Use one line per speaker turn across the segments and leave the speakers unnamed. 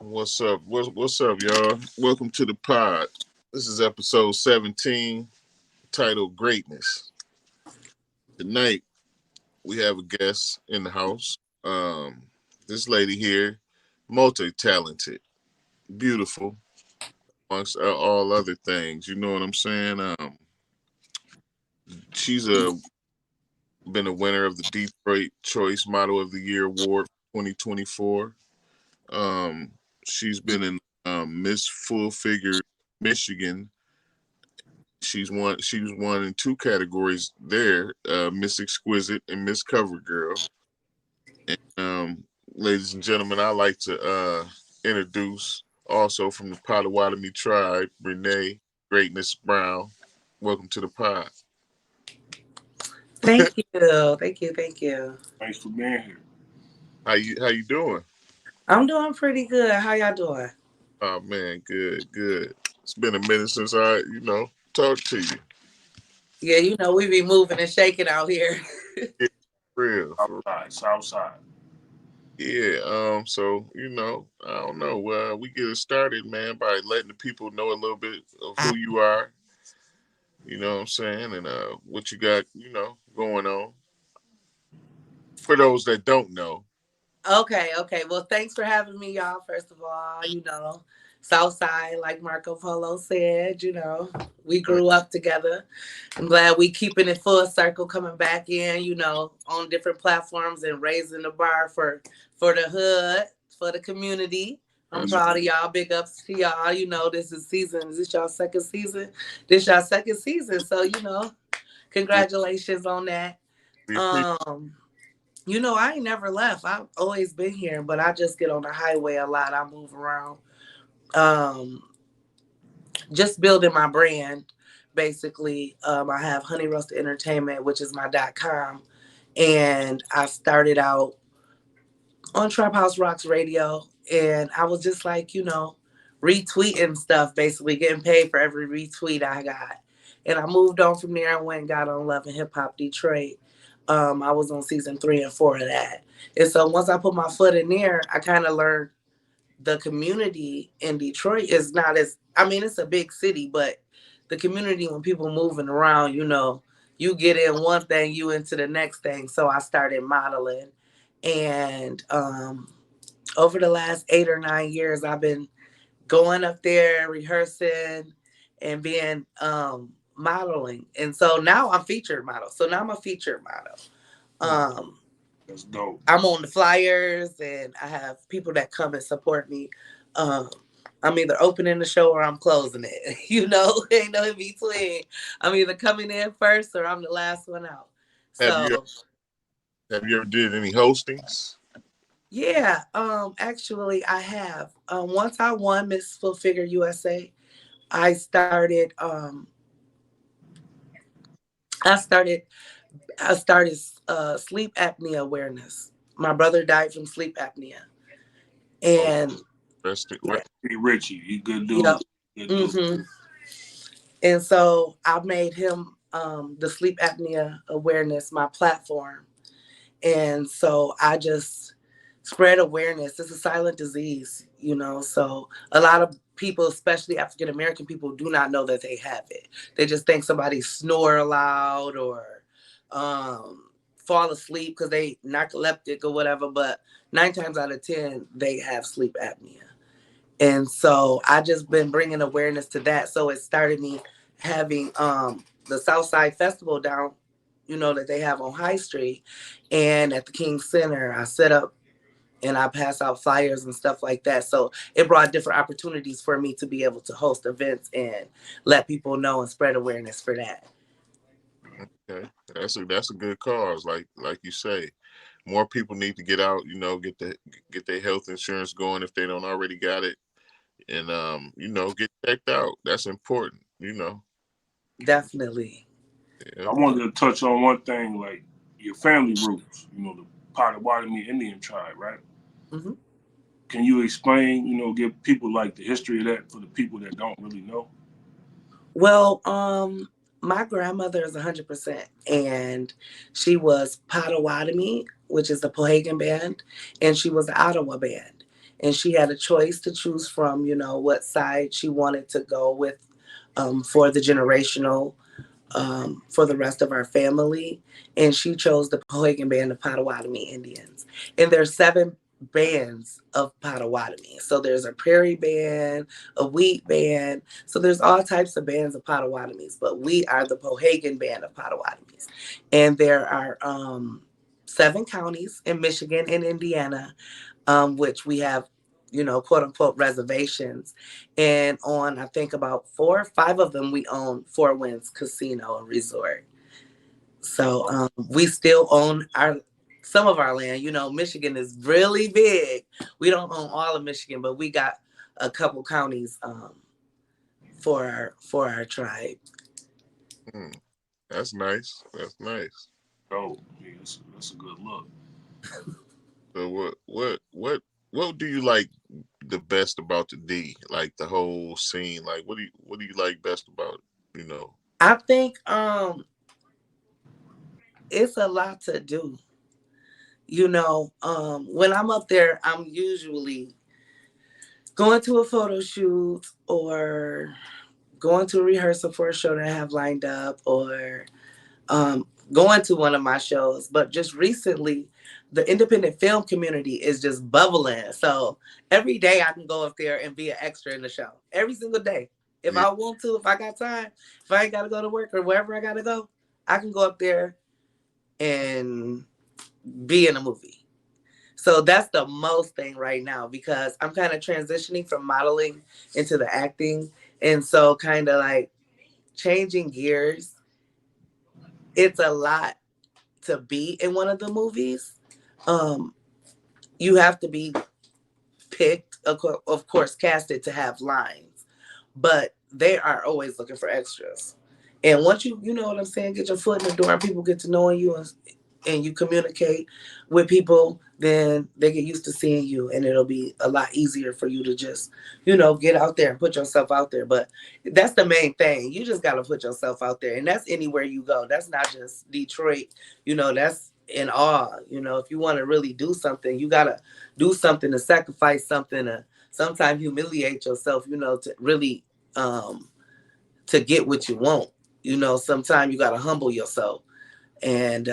What's up? What's up, y'all? Welcome to the pod. This is episode 17, titled Greatness. Tonight, we have a guest in the house. This lady here, multi-talented, beautiful, amongst all other things. You know what I'm saying? She's been a winner of the Detroit Choice Model of the Year Award 2024. Um, she's been in Miss Full Figure Michigan. She was won in two categories there, Miss Exquisite and Miss Cover Girl. And ladies and gentlemen, I'd like to introduce also from the Potawatomi tribe, Renee Greatness Brown. Welcome to the pod.
Thank you. Thank you.
Thanks for being here.
How you doing?
I'm doing pretty good. How y'all doing?
Oh man, good. It's been a minute since I talked to you.
Yeah, we be moving and shaking out here.
Yeah, for
Southside.
yeah. So I don't know. We get it started, man, by letting the people know a little bit of who you are. You know what I'm saying, and what you got, going on. For those that don't know,
Okay. Well, thanks for having me, y'all. First of all, Southside, like Marco Polo said, we
uh,
grew up together. I'm glad we keeping it full circle, coming back in, on different platforms and raising the bar for the hood, for the community. I'm
that's
proud of y'all. Big ups to y'all. This is season. Is this y'all second season? This y'all second season. So,
we,
congratulations on that.
we appreciate.
Um, I ain't never left. I've always been here, but I just get on the highway a lot. I move around. Um, just building my brand, basically. I have Honey Roast Entertainment, which is my .com. And I started out on Trap House Rocks Radio. And I was just like, retweeting stuff, basically getting paid for every retweet I got. And I moved on from there and went and got on Love and Hip Hop Detroit. I was on season 3 and 4 of that. And so once I put my foot in there, I kind of learned the community in Detroit is not as, I mean, it's a big city, but the community, when people moving around, you get in one thing, you into the next thing. So I started modeling. And over the last 8 or 9 years, I've been going up there, rehearsing, and being modeling. And so now I'm featured model. So now I'm a featured model. Um,
That's dope.
I'm on the flyers, and I have people that come and support me. Um, I'm either opening the show or I'm closing it. Ain't no in between. I'm either coming in first or I'm the last one out.
Have you
So
have you ever did any hostings?
yeah, actually I have. Once I won Miss Full Figure USA, I started I started I started sleep apnea awareness. My brother died from sleep apnea.
Oh,
And
Rest it.
yeah,
hey Richie, he good dude.
yep.
Good dude.
hmm And so I made him the sleep apnea awareness my platform. And so I just spread awareness. It's a silent disease, So a lot of people, especially African American people, do not know that they have it. They just think somebody snore loud or fall asleep because they narcoleptic or whatever. But 9 times out of 10, they have sleep apnea. And so I just been bringing awareness to that. So it started me having the Southside Festival down, that they have on High Street, and at the King Center. I set up and I pass out flyers and stuff like that. So it brought different opportunities for me to be able to host events and let people know and spread awareness for that.
Okay, that's a good cause. Like you say, more people need to get out. Get their health insurance going if they don't already got it, and get checked out. That's important.
Definitely.
Yeah.
I wanted to touch on one thing, like your family roots. The Potawatomi Indian tribe, right?
hmm
Can you explain? Give people like the history of that for the people that don't really know.
Well, my grandmother is 100%, and she was Potawatomi, which is the Pohagan band, and she was the Ottawa band. and she had a choice to choose from, what side she wanted to go with for the generational for the rest of our family. And she chose the Pohegan Band of Potawatomi Indians. And there's 7 bands of Potawatomi. So there's a prairie band, a wheat band. So there's all types of bands of Potawatomis, but we are the Pohegan Band of Potawatomis. And there are 7 counties in Michigan and Indiana, which we have, quote unquote reservations. And on, I think about 4 or 5 of them, we own Four Winds Casino and Resort. So we still own some of our land. Michigan is really big. We don't own all of Michigan, but we got a couple counties for our tribe.
That's nice. That's nice.
Oh, yeah, that's a good look.
So what do you like the best about the D? Like the whole scene. Like what do you like best about it?
I think it's a lot to do. When I'm up there, I'm usually going to a photo shoot or going to a rehearsal for a show that I have lined up, or going to one of my shows. But just recently, the independent film community is just bubbling. So every day I can go up there and be an extra in the show. Every single day. If I want to, if I got time, if I ain't got to go to work or wherever I got to go, I can go up there and be in a movie. So that's the most thing right now, because I'm kind of transitioning from modeling into the acting. And so kind of like changing gears. It's a lot to be in one of the movies. You have to be picked, of course, casted to have lines, but they are always looking for extras. And once you know what I'm saying, get your foot in the door and people get to knowing you, and you communicate with people, then they get used to seeing you, and it'll be a lot easier for you to just, get out there and put yourself out there. But that's the main thing. You just got to put yourself out there, and that's anywhere you go. That's not just Detroit. That's in all. If you want to really do something, you got to do something, to sacrifice something, to sometimes humiliate yourself, to really to get what you want. Sometimes you got to humble yourself. And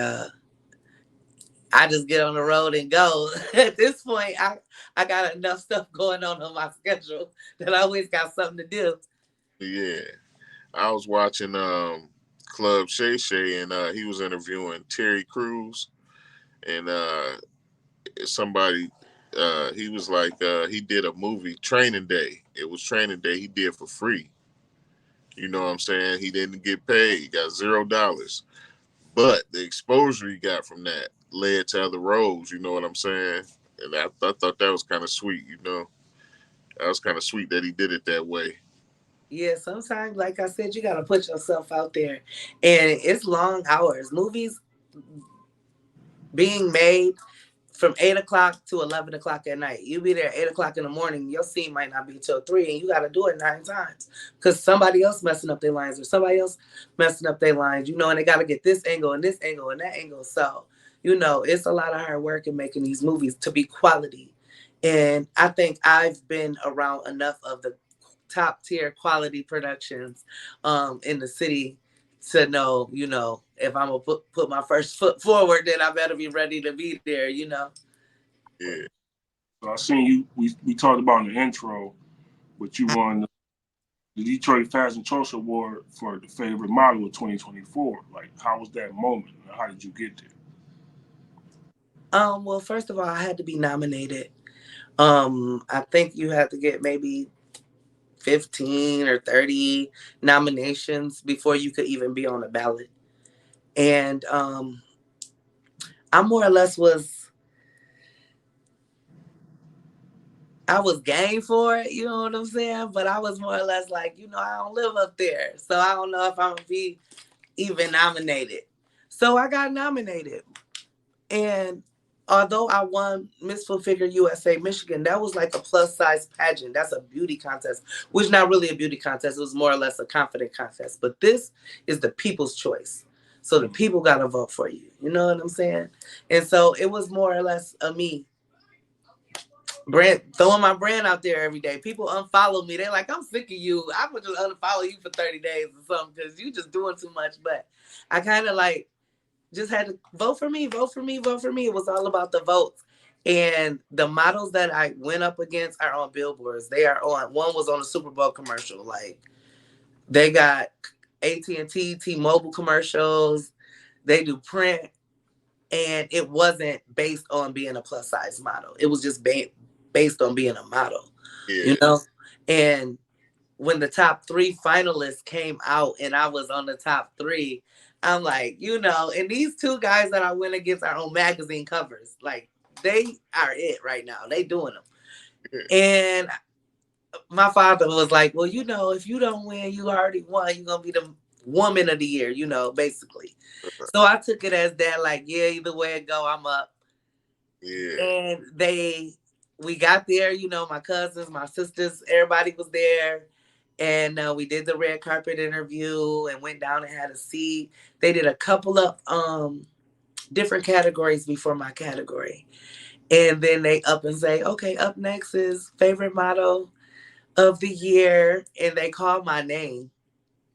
I just get on the road and go. At this point, I got enough stuff going on my schedule that I always got something to do.
Yeah. I was watching Club Shay Shay, and he was interviewing Terry Crews, and somebody he was like he did a movie, Training Day. It was Training Day. He did for free. You know what I'm saying? He didn't get paid. He got $0. But the exposure he got from that led to other roles, you know what I'm saying? And I thought that was kind of sweet, That was kind of sweet that he did it that way.
Yeah, sometimes, like I said, you got to put yourself out there. And it's long hours. Movies being made from 8 o'clock to 11 o'clock at night. You be there 8 o'clock in the morning, your scene might not be till 3, and you got to do it 9 times because somebody else messing up their lines or somebody else messing up their lines, and they got to get this angle and this angle and that angle. So, it's a lot of hard work in making these movies to be quality. And I think I've been around enough of the top tier quality productions in the city to know, if I'm gonna put my first foot forward, then I better be ready to be there,
Yeah.
So I seen you. We talked about in the intro, but you won the Detroit Fashion Choice Award for the favorite model of 2024. Like, how was that moment? How did you get there?
Well, first of all, I had to be nominated. I think you have to get maybe 15 or 30 nominations before you could even be on the ballot. And I more or less I was game for it, you know what I'm saying? But I was more or less like, I don't live up there. So I don't know if I'm going to be even nominated. So I got nominated. And although I won Miss Full Figure USA Michigan, that was like a plus size pageant. That's a beauty contest, which is not really a beauty contest. It was more or less a confident contest. But this is the people's choice. So the people got to vote for you. You know what I'm saying? And so it was more or less a me throwing my brand out there every day. People unfollow me. They're like, I'm sick of you. I would just unfollow you for 30 days or something because you just doing too much. But I kind of like just had to vote for me, vote for me, vote for me. It was all about the votes. And the models that I went up against are on billboards. They are on, one was on a Super Bowl commercial. Like they got AT&T, T-Mobile commercials. They do print. And it wasn't based on being a plus size model. It was just based on being a model, you know? And when the top 3 finalists came out and I was on the top 3, I'm like, you know, and these 2 guys that I went against are on magazine covers. Like they are it right now. They doing them. And my father was like, well, you know, if you don't win, you already won. You're going to be the woman of the year, you know, basically. So I took it as that, like, yeah, either way it go, I'm up.
Yeah.
And we got there, you know, my cousins, my sisters, everybody was there. And we did the red carpet interview and went down and had a seat. They did a couple of different categories before my category. And then they up and say, okay, up next is favorite model of the year. And they called my name.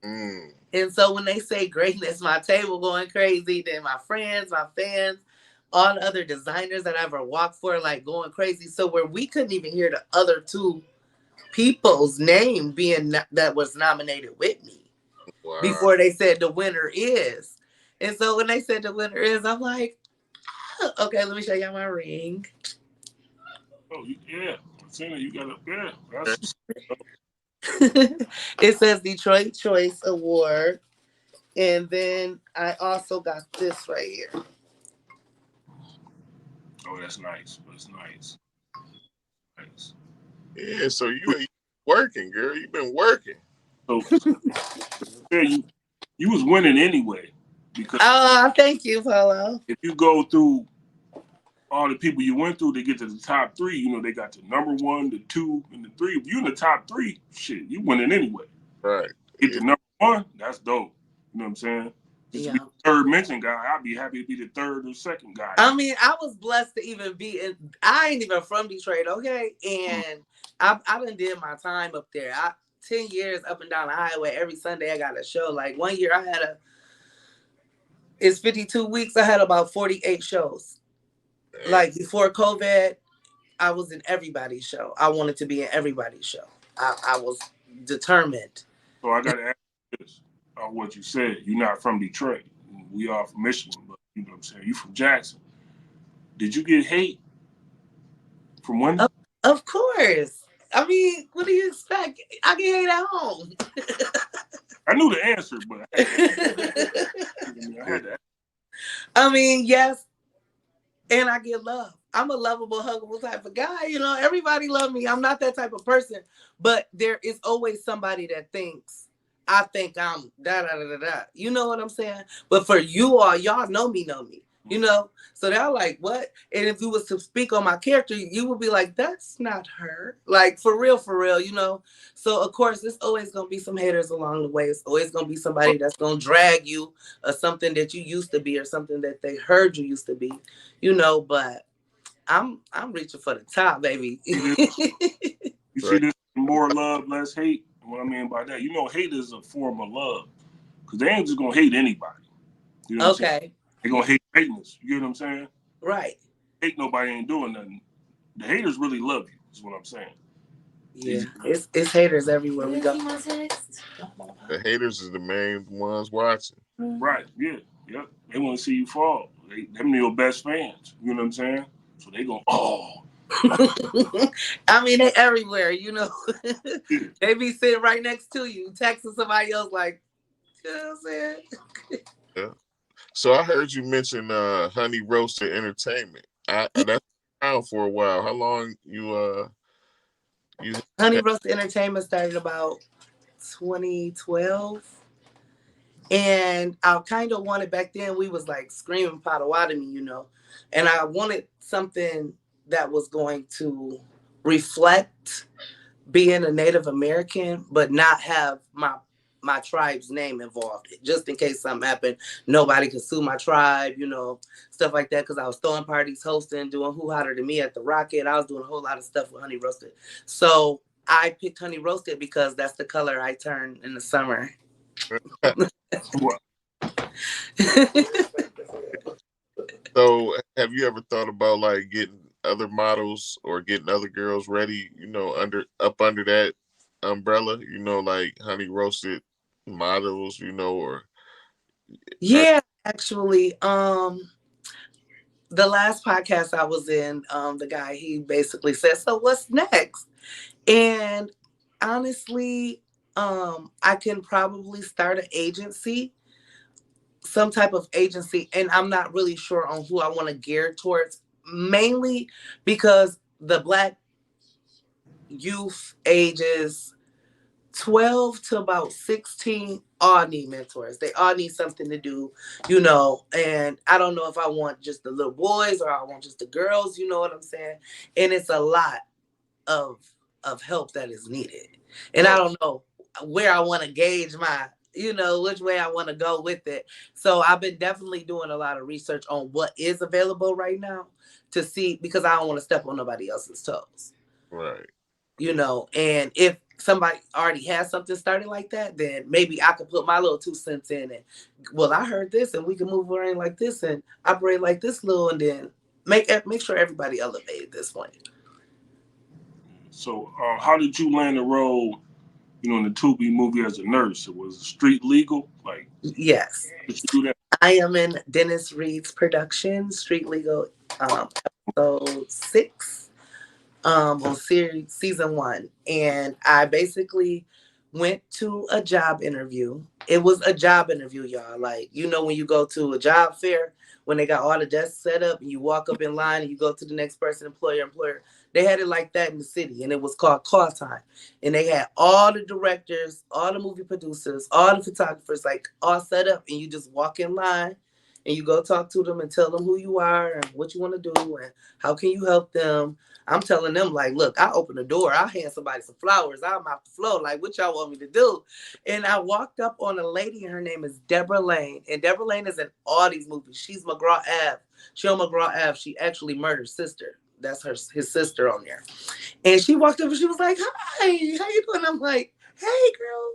And so when they say greatness, my table going crazy, then my friends, my fans, all the other designers that I ever walked for, like going crazy. So where we couldn't even hear the other 2 people's name being that was nominated with me before they said the winner is. And so when they said the winner is, I'm like, oh, okay, let me show y'all my ring.
Oh, yeah. Tina, you got a, that's
it says Detroit Choice Award. And then I also got this right here.
Oh, that's nice. That's nice. Nice.
Yeah, so you working, girl. You've been working.
So yeah, you was winning anyway. Because
thank you, Polo.
if you go through all the people you went through to get to the top 3, you know, they got the number 1, the 2, and the 3. If you in the top 3, shit, you winning anyway.
Right.
Get the number 1, that's dope. You know what I'm saying? Just to be the third mention guy, I'd be happy to be the third or second guy.
I mean, I was blessed to even be in. I ain't even from Detroit, okay? And I done did my time up there. 10 years up and down the highway. Every Sunday I got a show. Like one year I had it's 52 weeks. I had about 48 shows. Like before COVID, I was in everybody's show. I wanted to be in everybody's show. I was determined.
So I got to ask you this. What you said, you're not from Detroit. We are from Michigan, but you know what I'm saying? You from Jackson. Did you get hate from women?
Of course. I mean, what do you expect? I get hate at home.
I knew the answer, but I had to ask.
I mean, yes. And I get love. I'm a lovable, huggable type of guy. You know, everybody love me. I'm not that type of person. But there is always somebody that thinks, I think I'm da-da-da-da-da. You know what I'm saying? But for you all, y'all know me. You know? So they're like, what? And if you was to speak on my character, you would be like, that's not her. Like, for real, you know? So, of course, there's always going to be some haters along the way. It's always going to be somebody that's going to drag you or something that you used to be or something that they heard you used to be, you know? But I'm reaching for the top, baby.
You see this more love, less hate? What I mean by that, you know, hate is a form of love. Because they ain't just going to hate anybody. You know what I'm saying? They're going to hate greatness. You get what I'm saying?
Right.
Hate nobody ain't doing nothing. The haters really love you, is what I'm saying.
Yeah, it's haters everywhere we go.
The haters is the main ones watching.
Right, yeah. Yep. They want to see you fall. Them your best fans. You know what I'm saying? So they go, oh.
I mean, they everywhere, you know. They be sitting right next to you, texting somebody else like, you know what I'm saying?
Yeah. So I heard you mention Honey Roasted Entertainment. That's around for a while. How long you
Honey Roasted Entertainment started about 2012. And I kind of wanted, back then we was like screaming Potawatomi, you know. And I wanted something that was going to reflect being a Native American, but not have my tribe's name involved, just in case something happened. Nobody could sue my tribe, stuff like that. Because I was throwing parties, hosting, doing Who Hotter Than Me at the Rocket. I was doing a whole lot of stuff with Honey Roasted. So I picked Honey Roasted because that's the color I turn in the summer.
So have you ever thought about like getting other models or getting other girls ready, under that umbrella, like Honey Roasted models, or
yeah, actually, the last podcast I was in, the guy, he basically said, so what's next? And honestly, I can probably start an agency, some type of agency, and I'm not really sure on who I want to gear towards, mainly because the Black youth ages 12 to about 16 all need mentors. They all need something to do, and I don't know if I want just the little boys or I want just the girls, you know what I'm saying? And it's a lot of help that is needed. And I don't know where I want to gauge my, which way I want to go with it. So I've been definitely doing a lot of research on what is available right now to see, because I don't want to step on nobody else's toes.
Right.
And if somebody already has something started like that, then maybe I could put my little 2 cents in and, well, I heard this and we can move around like this and operate like this little, and then make sure everybody elevated this point.
So how did you land the role, in the Tubi movie as a nurse? It was street legal? Like,
yes.
Did you do that?
I am in Dennis Reed's production, Street Legal, episode 6. On season 1, and I basically went to a job interview. It was a job interview, y'all. Like, when you go to a job fair, when they got all the desks set up and you walk up in line and you go to the next person, employer, they had it like that in the city, and it was called Call Time. And they had all the directors, all the movie producers, all the photographers, like all set up, and you just walk in line and you go talk to them and tell them who you are and what you want to do and how can you help them. I'm telling them, like, look, I open the door, I'll hand somebody some flowers, I'm off the floor, like, what y'all want me to do? And I walked up on a lady, and her name is Deborah Lane. And Deborah Lane is in all these movies. She's McGraw Ave. She on McGraw Ave. She actually murdered sister. That's his sister on there. And she walked up and she was like, hi, how you doing? I'm like, hey, girl.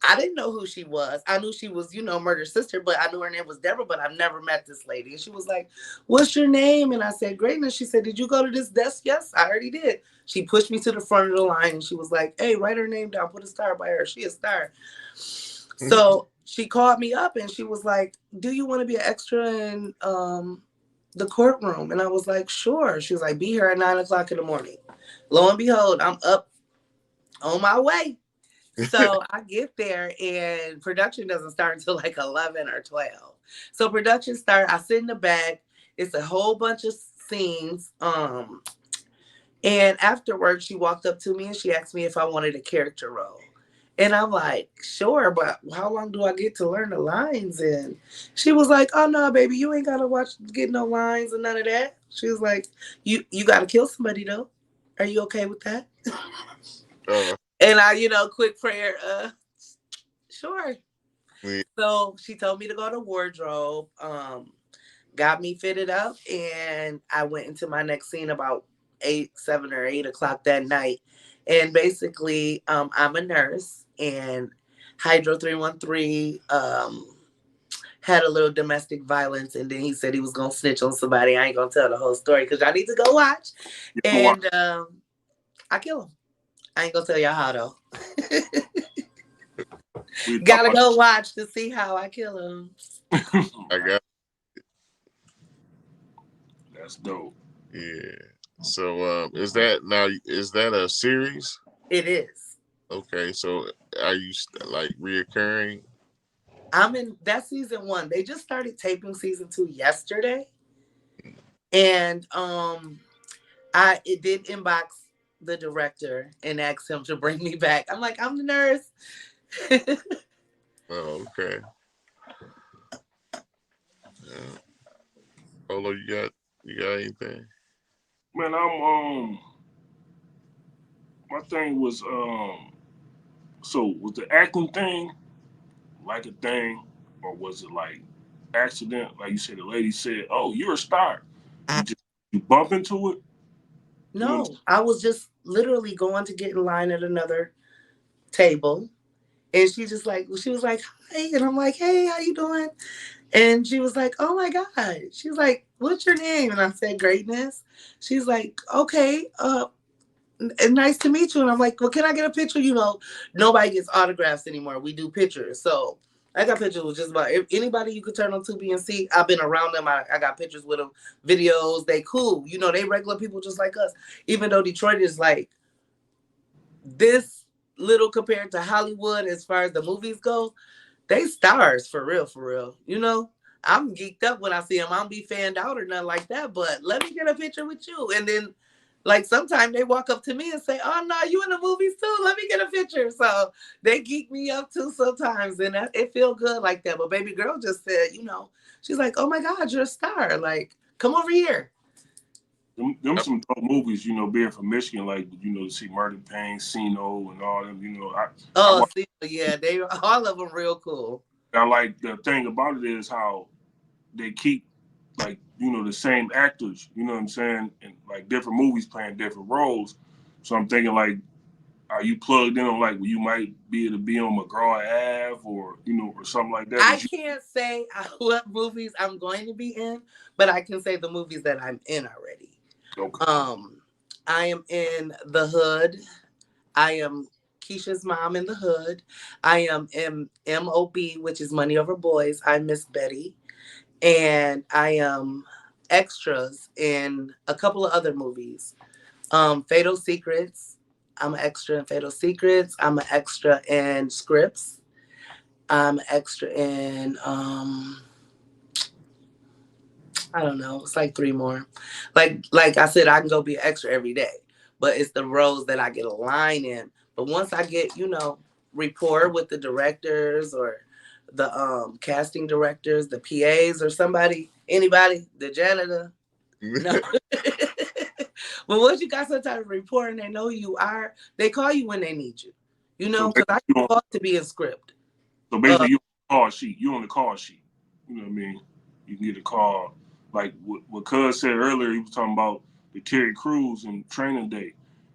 I didn't know who she was. I knew she was, Murder's sister, but I knew her name was Deborah, but I've never met this lady. And she was like, what's your name? And I said, Greatness. She said, did you go to this desk? Yes, I already did. She pushed me to the front of the line and she was like, hey, write her name down. Put a star by her. She a star. Mm-hmm. So she called me up and she was like, do you want to be an extra in the courtroom? And I was like, sure. She was like, be here at 9:00 in the morning. Lo and behold, I'm up on my way. So I get there and production doesn't start until like 11 or 12. So production start, I sit in the back. It's a whole bunch of scenes. And afterwards, she walked up to me and she asked me if I wanted a character role. And I'm like, sure, but how long do I get to learn the lines? And she was like, oh no, baby, you ain't gotta get no lines and none of that. She was like, you gotta kill somebody though. Are you okay with that? And I, quick prayer, sure. Yeah. So she told me to go to wardrobe, got me fitted up, and I went into my next scene about 7 or 8 o'clock that night. And basically, I'm a nurse, and Hydro 313 had a little domestic violence, and then he said he was gonna snitch on somebody. I ain't gonna tell the whole story because y'all need to go watch. And I kill him. I ain't gonna tell y'all how though. Gotta go watch to see how I kill him.
I got it.
That's dope.
Yeah. So is that a series?
It is.
Okay. So are you like reoccurring?
I'm in that season 1. They just started taping season 2 yesterday. And it did inbox the director and asked him to bring me back. I'm like, I'm the nurse.
Oh, okay. Olo, you got anything?
Man, my thing was So was the acting thing like a thing, or was it like accident? Like you said, the lady said, "Oh, you're a star." You bump into it. You know what
No, I was just literally going to get in line at another table. And she was like, hi. And I'm like, hey, how you doing? And she was like, oh my God. She's like, what's your name? And I said, Greatness. She's like, okay, nice to meet you. And I'm like, well, can I get a picture? You know, nobody gets autographs anymore. We do pictures. So I got pictures with just about anybody you could turn on Tubi and see. I've been around them. I got pictures with them, videos. They cool. You know, they regular people just like us. Even though Detroit is like this little compared to Hollywood as far as the movies go, they stars for real, for real. You know, I'm geeked up when I see them. I don't be fanned out or nothing like that, but let me get a picture with you. And then, like, sometimes they walk up to me and say, oh, no, you in the movies too? Let me get a picture. So they geek me up too sometimes. And it feel good like that. But baby girl just said, you know, she's like, oh my God, you're a star. Like, come over here.
them some dope movies, you know, being from Michigan, like, you know, to see Murder Pain, Sino, and all them, you know,
Oh, see, yeah, they all of them real cool.
I like the thing about it is how they keep, like, you know, the same actors, you know what I'm saying, and like different movies playing different roles. So I'm thinking, like, are you plugged in on, like, well, you might be able to be on McGraw Ave, or, you know, or something like that?
I can't say what movies I'm going to be in, but I can say the movies that I'm in already.
Okay.
I am in The Hood. I am Keisha's mom in The Hood. I am in MOB, which is Money Over Boys. I'm Miss Betty. And I am extras in a couple of other movies. Fatal Secrets. I'm an extra in Fatal Secrets. I'm an extra in Scripts. I'm an extra in I don't know. It's like 3 more. Like I said, I can go be an extra every day, but it's the roles that I get a line in. But once I get, you know, rapport with the directors or the casting directors, the PAs or anybody, the janitor. No. But once you got some type of rapport and they know who you are, they call you when they need you. You know, because I get called to be in script.
So basically, you on the call sheet. You on the call sheet. You know what I mean? You can get a call. Like what Cuz said earlier, he was talking about the Terry Crews and Training Day.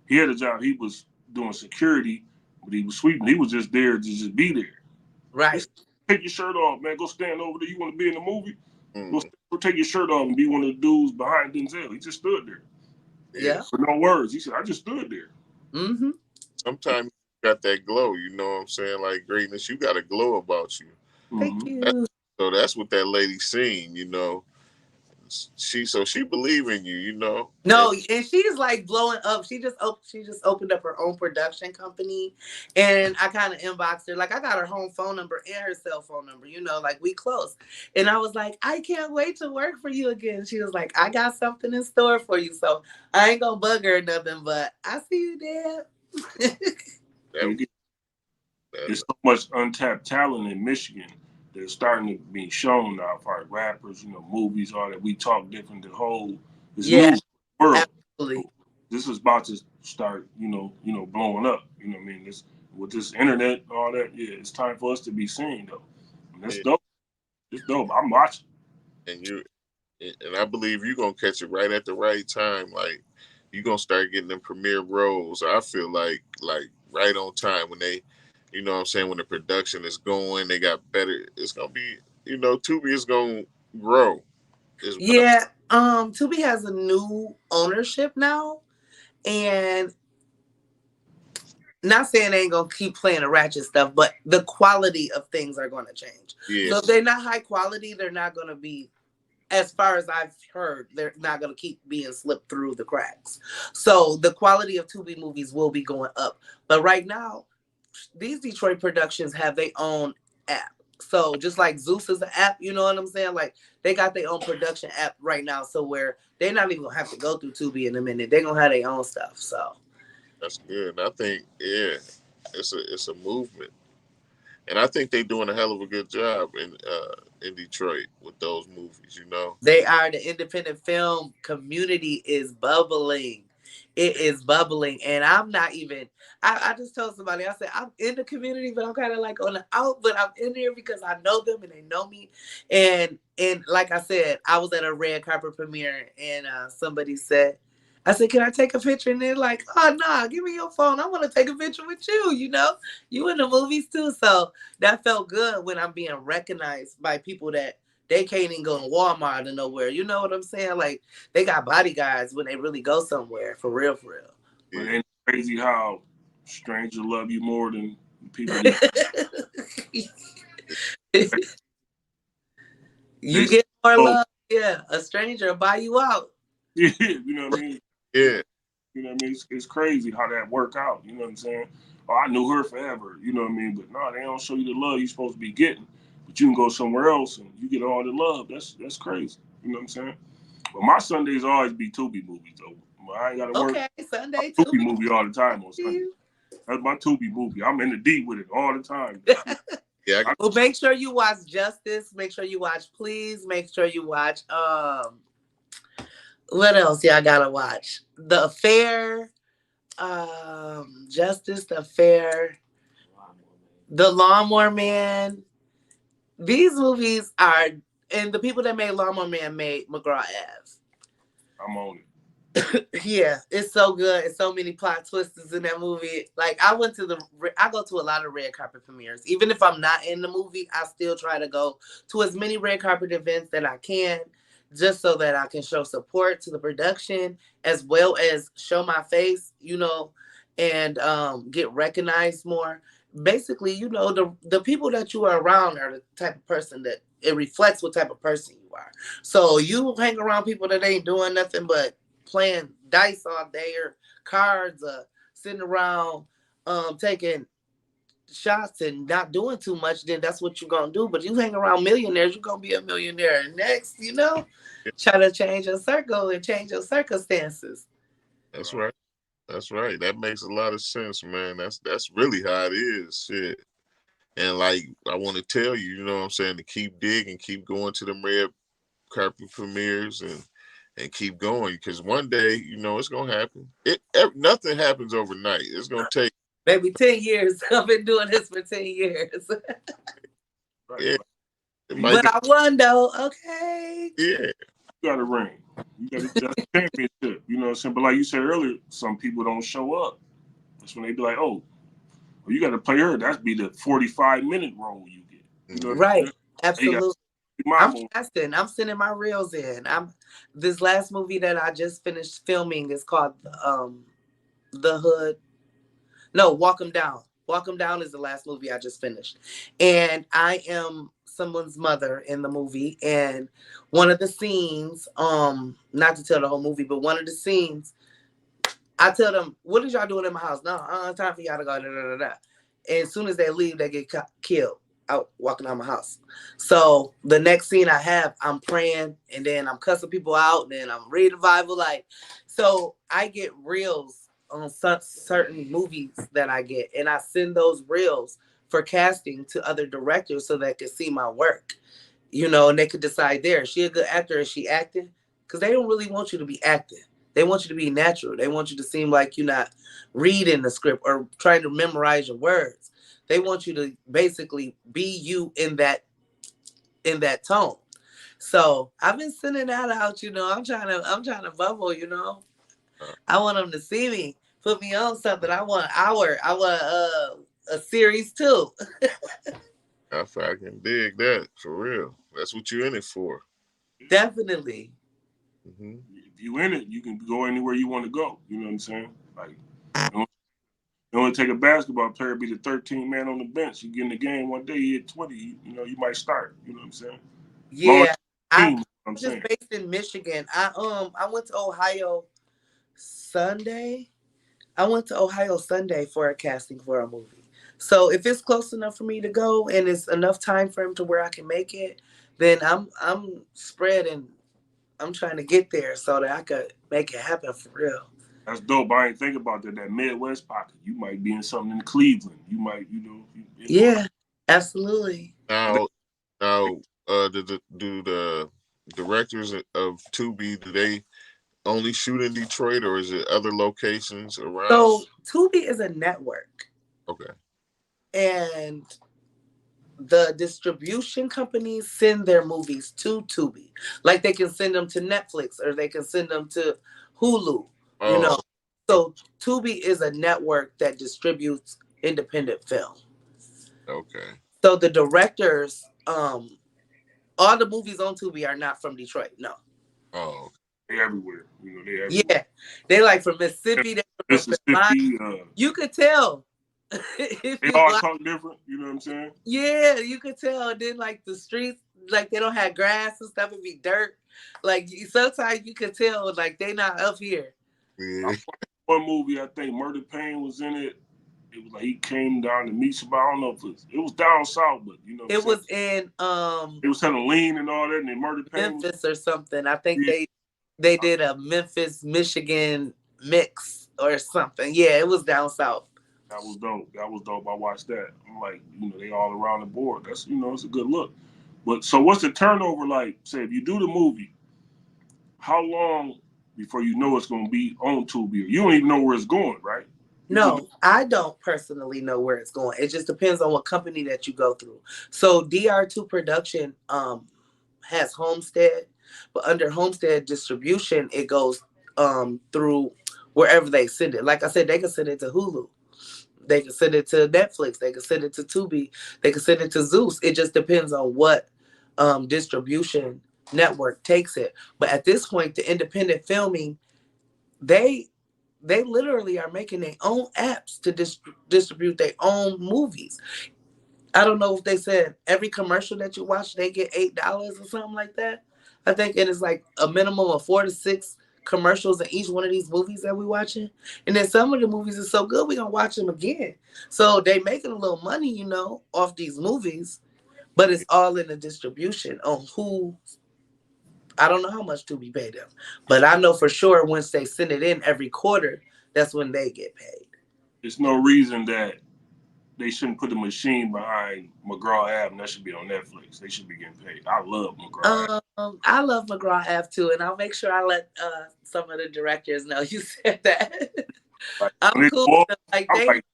He had a job. He was doing security, but he was sweeping. He was just there to just be there.
Right.
Take your shirt off, man. Go stand over there. You want to be in the movie? Go take your shirt off and be one of the dudes behind Denzel. He just stood there.
Yeah.
With no words. He said, I just stood there.
Mm-hmm.
Sometimes you got that glow, you know what I'm saying? Like Greatness, you got a glow about you.
Thank you.
So that's what that lady seen, you know. She believe in you, you know.
No, and she's like blowing up. She just opened up her own production company, and I kind of inboxed her. Like I got her home phone number and her cell phone number. You know, like we close. And I was like, I can't wait to work for you again. She was like, I got something in store for you, so I ain't gonna bug her or nothing. But I see you there.
There's so much untapped talent in Michigan that's starting to be shown now, as far as rappers, you know, movies, all that. We talk different. The whole this new world.
Absolutely.
This is about to start, you know, blowing up. You know what I mean? This with this internet, all that. Yeah, it's time for us to be seen though. And that's dope. It's dope. I'm watching.
And I believe you're gonna catch it right at the right time. Like you're gonna start getting them premiere roles. I feel like right on time when they, you know what I'm saying, when the production is going, they got better. It's gonna be, you know, Tubi is gonna grow.
Yeah. Tubi has a new ownership now, and not saying they ain't gonna keep playing the ratchet stuff, but the quality of things are gonna change.
Yeah.
So if they're not high quality, they're not gonna be, as far as I've heard, they're not gonna keep being slipped through the cracks. So the quality of Tubi movies will be going up. But right now, these Detroit productions have their own app. So just like Zeus is an app, you know what I'm saying? Like they got their own production app right now, so where they're not even gonna have to go through Tubi in a minute. They're gonna have their own stuff. So
that's good. I think it's a movement, and I think they're doing a hell of a good job in Detroit with those movies. You know,
they are. The independent film community is bubbling. It is bubbling, and I'm not even. I just told somebody. I said I'm in the community, but I'm kind of like on the out. But I'm in there because I know them and they know me. And like I said, I was at a red carpet premiere, and somebody said, I said, "Can I take a picture?" And they're like, "Oh no, give me your phone. I want to take a picture with you. You know, you in the movies too." So that felt good when I'm being recognized by people that they can't even go to Walmart or nowhere. You know what I'm saying? Like they got bodyguards when they really go somewhere, for real, for real.
But ain't it crazy how strangers love you more than people you
You get more
oh,
love, yeah. A stranger will buy you out.
yeah, you know what I mean?
Yeah.
You know what I mean? It's crazy how that work out. You know what I'm saying? Oh, I knew her forever. You know what I mean? But no, they don't show you the love you're supposed to be getting. But you can go somewhere else and you get all the love. That's crazy. You know what I'm saying? But my Sundays always be Tubi movies though. I ain't gotta work.
Okay, Sunday
Tubi
too.
movie all the time on Sunday. That's my Tubi movie. I'm in the deep with it all the time.
Yeah.
Well, make sure you watch Justice. Make sure you watch Please. Make sure you watch what else y'all gotta watch? The Affair, Justice, The Affair, The Lawnmower Man. These movies are, and the people that made Lawnmower Man made McGraw Ave.
I'm on it.
Yeah, it's so good. It's so many plot twists in that movie. Like I go to a lot of red carpet premieres. Even if I'm not in the movie, I still try to go to as many red carpet events that I can, just so that I can show support to the production as well as show my face, and get recognized more. Basically, the people that you are around are the type of person that it reflects what type of person you are. So you hang around people that ain't doing nothing but playing dice all day or cards, sitting around taking shots and not doing too much, then that's what you're gonna do. But you hang around millionaires, you're gonna be a millionaire. And next, try to change your circle and change your circumstances.
That's right. That's right. That makes a lot of sense, man. That's really how it is. Shit. And like I want to tell you, you know what I'm saying, to keep digging, keep going to them red carpet premieres and keep going because one day, it's gonna happen. Nothing happens overnight. It's gonna take
maybe 10 years. I've been doing this for 10 years.
Yeah.
But I won though. Okay.
Yeah.
You got a ring. You got a championship. You know what I'm saying? But like you said earlier, some people don't show up. That's when they be like, oh, well, you got to play her. That'd be the 45-minute role you get. You know
right. Absolutely. I'm
mom.
casting. I'm sending my reels in. This last movie that I just finished filming is called The Hood. No, Walk 'Em Down. Walk 'Em Down is the last movie I just finished. And I am someone's mother in the movie. And one of the scenes, not to tell the whole movie, but one of the scenes, I tell them, what is y'all doing in my house? No, time for y'all to go. Da, da, da, da. And as soon as they leave, they get killed out walking out my house. So the next scene I have, I'm praying and then I'm cussing people out and then I'm reading the Bible. So I get reels on certain movies that I get, and I send those reels for casting to other directors so they can see my work, and they could decide there, is she a good actor? Is she acting? Because they don't really want you to be acting. They want you to be natural. They want you to seem like you're not reading the script or trying to memorize your words. They want you to basically be you in that tone. So I've been sending that out. I'm trying to bubble. I want them to see me, put me on something. I want a series too.
I can dig that for real. That's what you're in it for.
Definitely.
Mm-hmm.
If you in it, you can go anywhere you want to go. You know what I'm saying? Like, it only take a basketball player to be the 13th man on the bench. You get in the game one day, you hit 20. You might start. You know what I'm saying?
Yeah, I'm just
saying.
based in Michigan. I went to Ohio Sunday. I went to Ohio Sunday for a casting for a movie. So if it's close enough for me to go and it's enough time frame to where I can make it, then I'm spreading. I'm trying to get there so that I could make it happen for real.
That's dope. I ain't think about that. That Midwest pocket. You might be in something in Cleveland. You might,
Yeah, absolutely.
Now, do the directors of Tubi, do only shoot in Detroit, or is it other locations around?
So Tubi is a network,
Okay.
and the distribution companies send their movies to Tubi. Like they can send them to Netflix or they can send them to Hulu, you know. So Tubi is a network that distributes independent film.
Okay.
So the directors, all the movies on Tubi are not from Detroit. No.
Oh.
They everywhere. You know, they everywhere.
Yeah, they like from Mississippi. They from
Mississippi.
You could tell.
They all talk different. You know what I'm saying?
Yeah, you could tell. And then like the streets, like they don't have grass and stuff. It'd be dirt. Like sometimes you could tell, like they not up here.
Yeah.
One movie, I think Murder Pain was in it. It was like he came down to meet somebody. I don't know if it was down south, but you know.
It was in
It was kind of lean and all that, and then Murder Pain
Memphis or something. I think they did a Memphis, Michigan mix or something. Yeah, it was down south.
That was dope. That was dope. I watched that. I'm like, you know, they all around the board. That's, you know, it's a good look. But so what's the turnover like? Say if you do the movie, how long before you know it's going to be on Tubi? You don't even know where it's going, right?
No, I don't personally know where it's going. It just depends on what company that you go through. So DR2 Production has Homestead, but under Homestead Distribution, it goes through wherever they send it. Like I said, they can send it to Hulu. They can send it to Netflix. They can send it to Tubi. They can send it to Zeus. It just depends on what distribution network takes it. But at this point, the independent filming, they literally are making their own apps to distribute their own movies. I don't know if they said every commercial that you watch, they get $8 or something like that. I think it is like a minimum of 4 to 6 commercials in each one of these movies that we watching. And then some of the movies are so good, we're going to watch them again. So they making a little money, you know, off these movies, but it's all in the distribution on who. I don't know how much to be paid them, but I know for sure once they send it in every quarter, that's when they get paid.
There's no reason that they shouldn't put the machine behind McGraw Ave, and that should be on Netflix. They should be getting paid. I love McGraw Ave.
I love McGraw Ave too, and I'll make sure I let some of the directors know you said that. Like, I'm cool. Like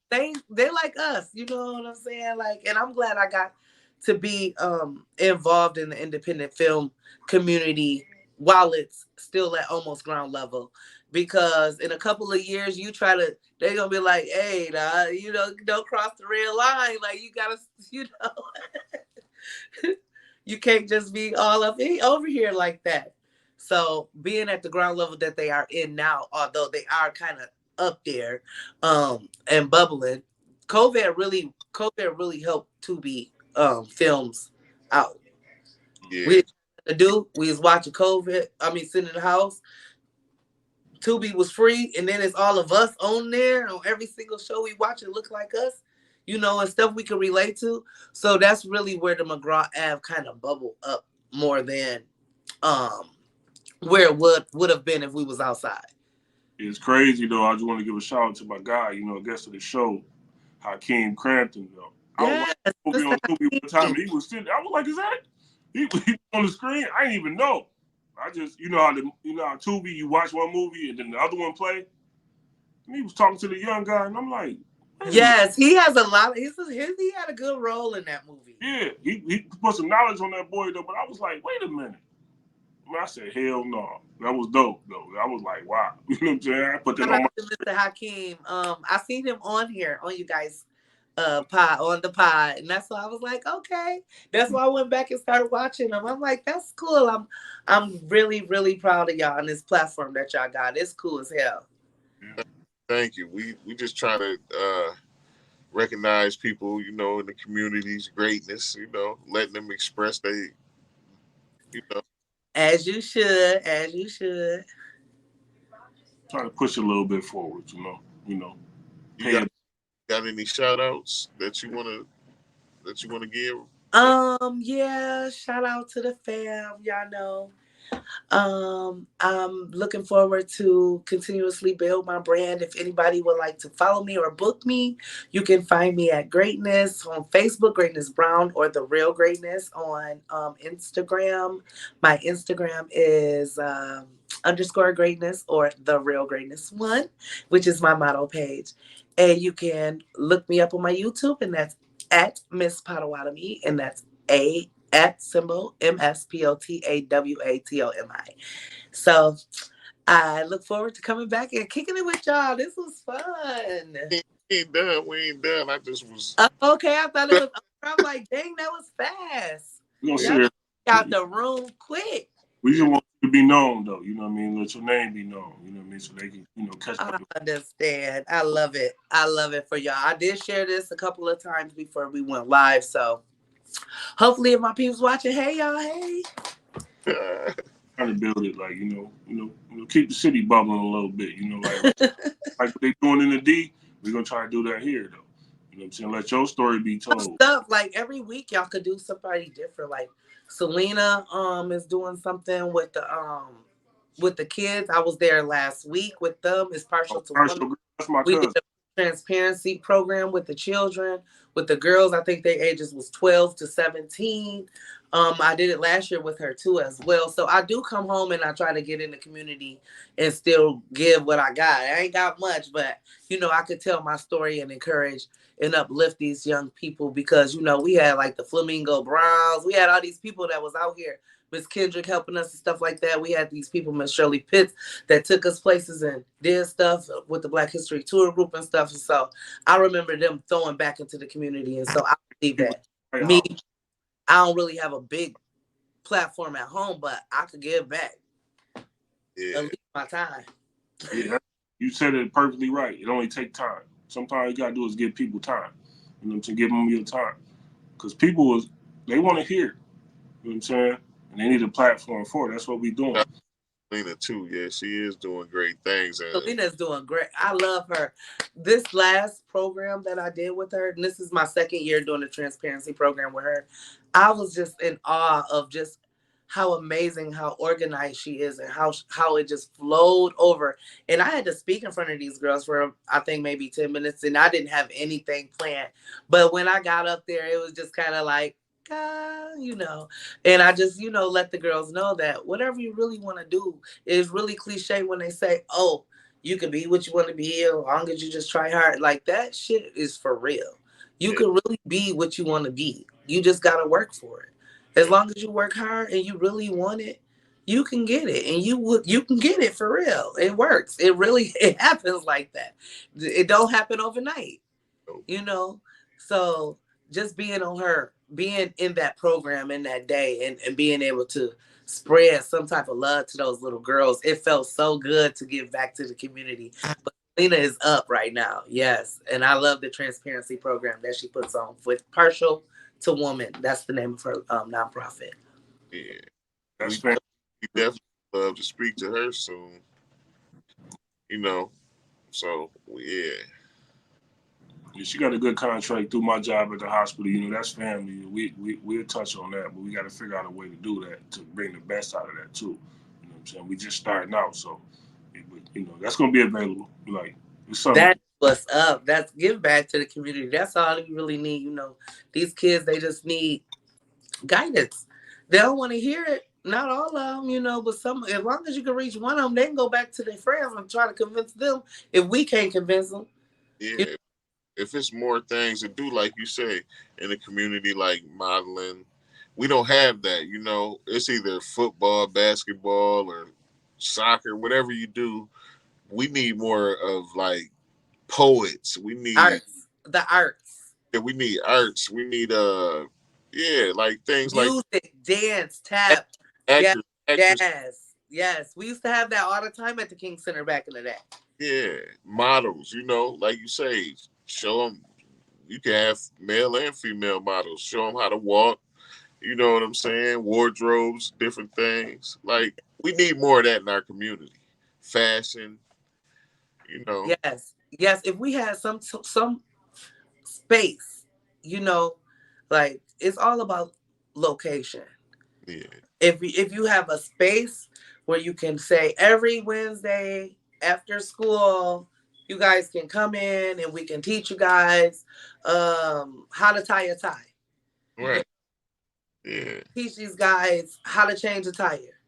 they like us, you know what I'm saying? Like, and I'm glad I got to be involved in the independent film community while it's still at almost ground level. Because in a couple of years, they're gonna be like, hey, you know, don't cross the red line. Like you gotta, you know, you can't just be all up over here like that. So being at the ground level that they are in now, although they are kind of up there and bubbling, COVID really helped Tubi films out.
Yeah.
We was watching sitting in the house. Tubi was free, and then it's all of us on there on every single show we watch. It look like us, you know, and stuff we can relate to. So that's really where the McGraw Ave kind of bubbled up more than where it would have been if we was outside.
It's crazy though. I just want to give a shout out to my guy, you know, guest of the show, Hakeem Crampton. Though I was on Tubi one time, and he was sitting. I was like, "Is that he on the screen?" I didn't even know. I just, you know how Tubi, you watch one movie and then the other one play. And he was talking to the young guy, and I'm like,
yes, he has a lot. He had a good role in that movie.
Yeah, he put some knowledge on that boy though. But I was like, wait a minute. I said, hell no. That was dope though. I was like, wow. You know what I'm saying? I put that on
Mr. Hakeem. I seen him on here on you guys' pod, and that's why I was like, okay. That's why I went back and started watching them. I'm like, that's cool. I'm really, really proud of y'all on this platform that y'all got. It's cool as hell.
Thank you. We just try to recognize people, you know, in the community's greatness, you know, letting them express they, you know.
As you should.
Trying to push a little bit forward, you know.
You got any shout outs that you wanna give?
Yeah, shout out to the fam, y'all know. I'm looking forward to continuously build my brand. If anybody would like to follow me or book me, you can find me at Greatness on Facebook, Greatness Brown, or The Real Greatness on Instagram. My Instagram is _greatness or The Real Greatness One, which is my model page. And you can look me up on my YouTube, and that's at Miss Potawatomi, and that's A at symbol MSPOTAWATOMI. So I look forward to coming back and kicking it with y'all. This was fun.
We ain't done. We ain't done. I just was.
Okay, I thought it was. I'm like, dang, that was fast.
We're gonna
Y'all
see it.
out the room quick.
We just want you to be known, though. You know what I mean? Let your name be known. You know what I mean? So they can, catch
I
up.
understand. I love it. I love it for y'all. I did share this a couple of times before we went live. So hopefully if my people's watching, hey y'all, hey.
Trying to build it like, keep the city bubbling a little bit, like what they doing in the D, we're gonna try to do that here though. You know what I'm saying? Let your story be told.
Stuff like every week y'all could do somebody different. Like Selena is doing something with the kids. I was there last week with them. It's partial to women.
That's my
We
cousin.
did a transparency program with the children. With the girls, I think their ages was 12 to 17. I did it last year with her too as well. So I do come home and I try to get in the community and still give what I got. I ain't got much, but I could tell my story and encourage and uplift these young people because we had like the Flamingo Browns. We had all these people that was out here. Miss Kendrick helping us and stuff like that. We had these people, Miss Shirley Pitts, that took us places and did stuff with the Black History Tour group and stuff. And so I remember them throwing back into the community. And so I believe that me, I don't really have a big platform at home, but I could give back.
Yeah.
At least my time.
Yeah, you said it perfectly right. It only takes time. Sometimes you gotta do is give people time. To give them your time. Because people they want to hear. You know what I'm saying? And they need a platform for it. That's what we doing.
Selena too. Yeah, she is doing great things. And
Selena's doing great. I love her. This last program that I did with her, and this is my second year doing the transparency program with her, I was just in awe of just how amazing, how organized she is, and how it just flowed over. And I had to speak in front of these girls for I think maybe 10 minutes, and I didn't have anything planned. But when I got up there, it was just kind of like, and I just, let the girls know that whatever you really want to do is really cliche when they say, oh, you can be what you want to be as long as you just try hard. Like that shit is for real. You can really be what you want to be. You just got to work for it. As long as you work hard and you really want it, you can get it, and you can get it for real. It works. It happens like that. It don't happen overnight, So just being on her, being in that program in that day, and being able to spread some type of love to those little girls, it felt so good to give back to the community. But Selena is up right now, yes, and I love the transparency program that she puts on with Partial to Woman. That's the name of her nonprofit.
Yeah,
That's
we definitely love to speak to her soon. So yeah.
She got a good contract through my job at the hospital. That's family. We'll touch on that, but we got to figure out a way to do that to bring the best out of that too. You know what I'm saying? We just starting out, so that's gonna be available. Like it's something.
That's what's up. That's give back to the community. That's all you really need. These kids, they just need guidance. They don't want to hear it. Not all of them, but some. As long as you can reach one of them, they can go back to their friends and try to convince them. If we can't convince them,
yeah. If it's more things to do, like you say, in the community, like modeling, we don't have that. It's either football, basketball, or soccer, whatever you do. We need more of like poets. We need
the arts.
Yeah, we need arts. We need like things
music,
like
dance, tap,
actors.
Yes. We used to have that all the time at the King Center back in the day.
Yeah, models. Like you say, show them. You can have male and female models. Show them how to walk. You know what I'm saying? Wardrobes, different things. Like we need more of that in our community. Fashion.
Yes. If we had some space, like it's all about location.
Yeah.
If you have a space where you can say every Wednesday after school, you guys can come in and we can teach you guys how to tie a tie.
Right. Yeah.
Teach these guys how to change a tire.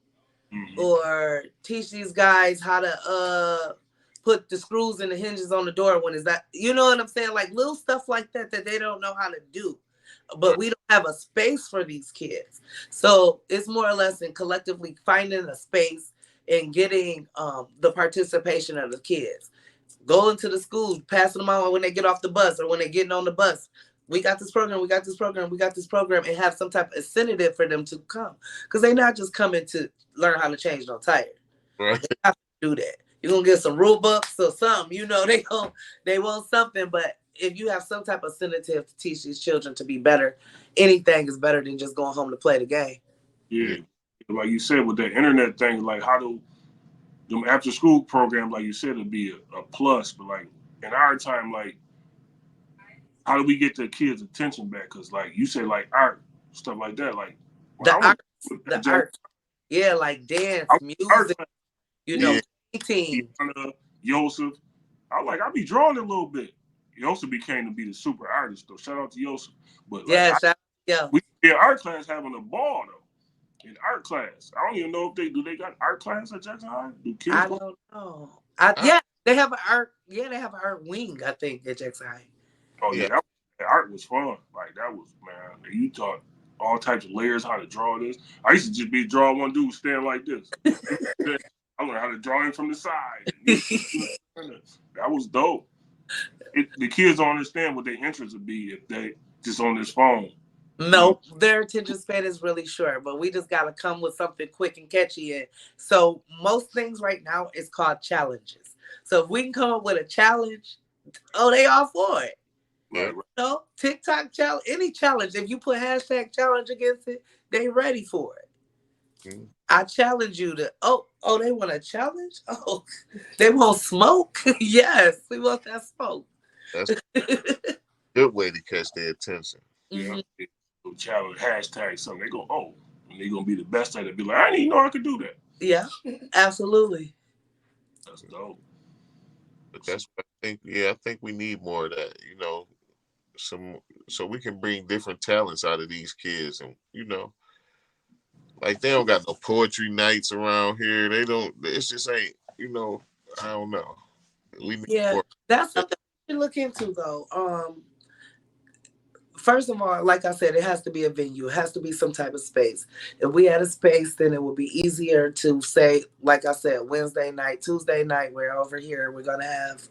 or teach these guys how to put the screws and the hinges on the door when it's that, you know what I'm saying? Like little stuff like that that they don't know how to do. But we don't have a space for these kids. So it's more or less in collectively finding a space and getting the participation of the kids. Going to the schools, passing them out when they get off the bus or when they're getting on the bus. We got this program, we got this program, we got this program, and have some type of incentive for them to come. Because they're not just coming to learn how to change no tire.
Right.
They have to do that. You're going to get some rule books or something. You know, they want something. But if you have some type of incentive to teach these children to be better, anything is better than just going home to play the game.
Yeah. Like you said, with that internet thing, like how do them after school programs, like you said, it'd be a plus. But like in our time, like how do we get the kids' attention back? Because like you said, like art, stuff like that. Like
the art. Yeah, like dance, music, you know, painting.
Yosef. I be drawing a little bit. Yosef became to be the super artist though. Shout out to Yosef. But
yeah,
we in art class having a ball though. In art class, I don't even know if they got art class at Jackson High. Do kids?
I don't know. Yeah, they have an art. Yeah, they have an art wing. I think at Jackson High.
Oh yeah, that art was fun. Like that was, man. You taught all types of layers how to draw this. I used to just be draw one dude stand like this. I learned how to draw him from the side. That was dope. The kids don't understand what their interest would be if they just on this phone.
No, their attention span is really short, but we just got to come with something quick and catchy. And so most things right now is called challenges. So if we can come up with a challenge, they all for it.
Yeah.
You know, TikTok challenge, any challenge. If you put hashtag challenge against it, they ready for it. Mm-hmm. I challenge you to, they want a challenge? Oh, they want smoke? Yes, we want that smoke.
That's a good way to catch their attention.
Mm-hmm. Yeah. Challenge hashtag something. They go, and they're gonna be the best at it. Be like, I didn't even know I could do that.
Yeah, absolutely.
That's dope.
But that's what I think. Yeah, I think we need more of that. You know, so we can bring different talents out of these kids, and you know, like they don't got no poetry nights around here. They don't. It's just ain't. You know, I don't know. We need more.
That's something we look into though. First of all, like I said, it has to be a venue. It has to be some type of space. If we had a space, then it would be easier to say, like I said, Wednesday night, Tuesday night, we're over here. We're going to have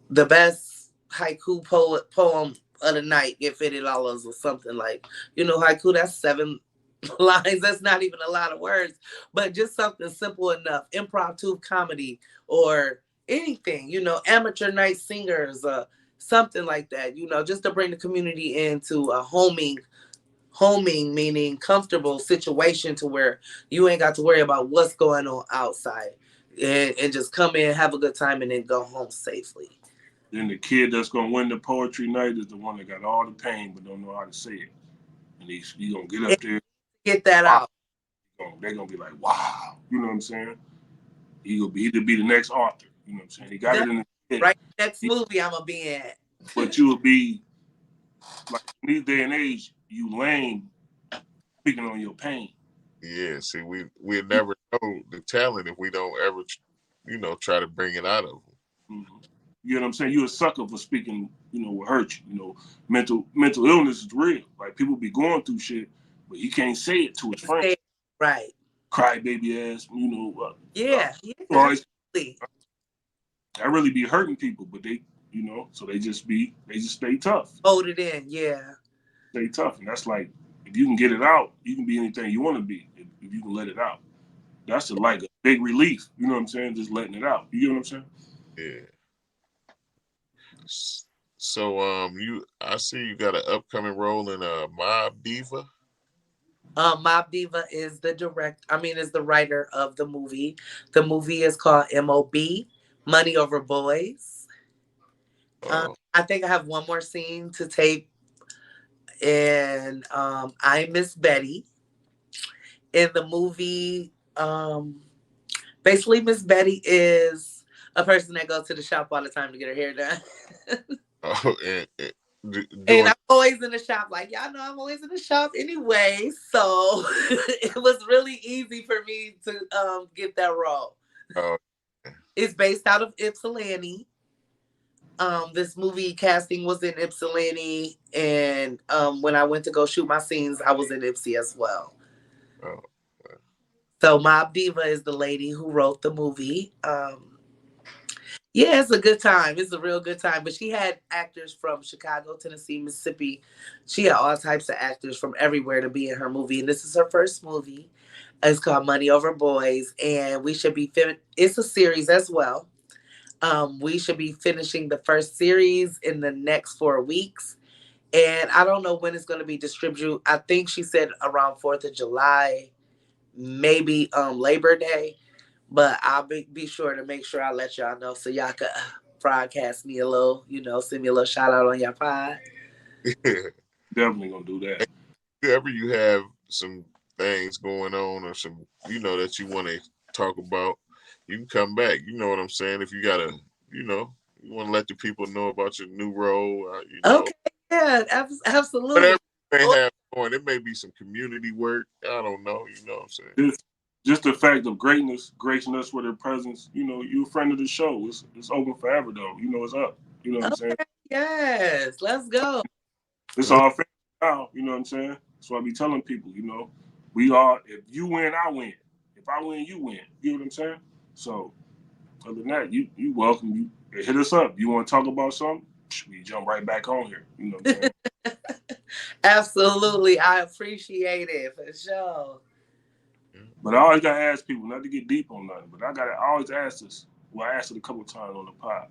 the best haiku poem of the night, get $50 or something like, you know, haiku, that's 7 lines. That's not even a lot of words, but just something simple enough. Impromptu comedy or anything, you know, amateur night singers, something like that, you know, just to bring the community into a homing meaning comfortable situation to where you ain't got to worry about what's going on outside and just come in, have a good time, and then go home safely.
Then the kid that's going to win the poetry night is the one that got all the pain but don't know how to say it. And he's going to get up there.
Get that out.
They're going to be like, wow. You know what I'm saying? He'll be the next author. You know what I'm saying? He got it in the head.
Right. Next movie I'm going to be in.
But you will be, like in this day and age, you lame speaking on your pain.
Yeah, see, we'll never know the talent if we don't ever, you know, try to bring it out of them.
Mm-hmm. You know what I'm saying? You're a sucker for speaking, you know, what hurt you. You know, mental illness is real. Like people be going through shit, but he can't say it to his friends.
Right.
Cry baby ass, you know.
Yeah.
That really be hurting people, but they, you know, so they just stay tough.
Hold it in, yeah.
Stay tough, and that's like if you can get it out, you can be anything you want to be. If you can let it out, that's like a big relief. You know what I'm saying? Just letting it out. You get what I'm saying?
Yeah. So I see you got an upcoming role in Mob Diva.
Mob Diva is the writer of the movie. The movie is called M.O.B. Money Over Boys. I think I have one more scene to tape, and I'm Miss Betty. In the movie, basically Miss Betty is a person that goes to the shop all the time to get her hair done. And I'm always in the shop. Like, y'all know I'm always in the shop anyway. So it was really easy for me to get that role.
Oh.
It's based out of Ypsilanti. This movie casting was in Ypsilanti. And when I went to go shoot my scenes, I was in Ypsi as well.
Oh.
So Mob Diva is the lady who wrote the movie. Yeah, it's a good time. It's a real good time. But she had actors from Chicago, Tennessee, Mississippi. She had all types of actors from everywhere to be in her movie. And this is her first movie. It's called Money Over Boys. And we should be, it's a series as well. We should be finishing the first series in the next 4 weeks. And I don't know when it's going to be distributed. I think she said around 4th of July, maybe Labor Day. But I'll be sure to make sure I let y'all know so y'all could broadcast me a little, send me a little shout out on your pod.
Definitely gonna do that.
Whenever you have some things going on or some, that you want to talk about, you can come back. You know what I'm saying? If you gotta, you want to let the people know about your new role.
Okay, yeah, absolutely.
Whatever you may have going, it may be some community work. I don't know. You know what I'm saying?
Just the fact of greatness, gracing us with her presence. You're a friend of the show. It's open forever, though. It's up. You know what I'm saying?
Yes, let's go.
It's all fair now. You know what I'm saying? So I be telling people, we are. If you win, I win. If I win, you win. You know what I'm saying? So other than that, you welcome. You hit us up. You want to talk about something? We jump right back on here. You know what I'm saying?
Absolutely, I appreciate it for sure.
But I always gotta ask people, not to get deep on nothing, but I always ask this. Well, I asked it a couple of times on the pod.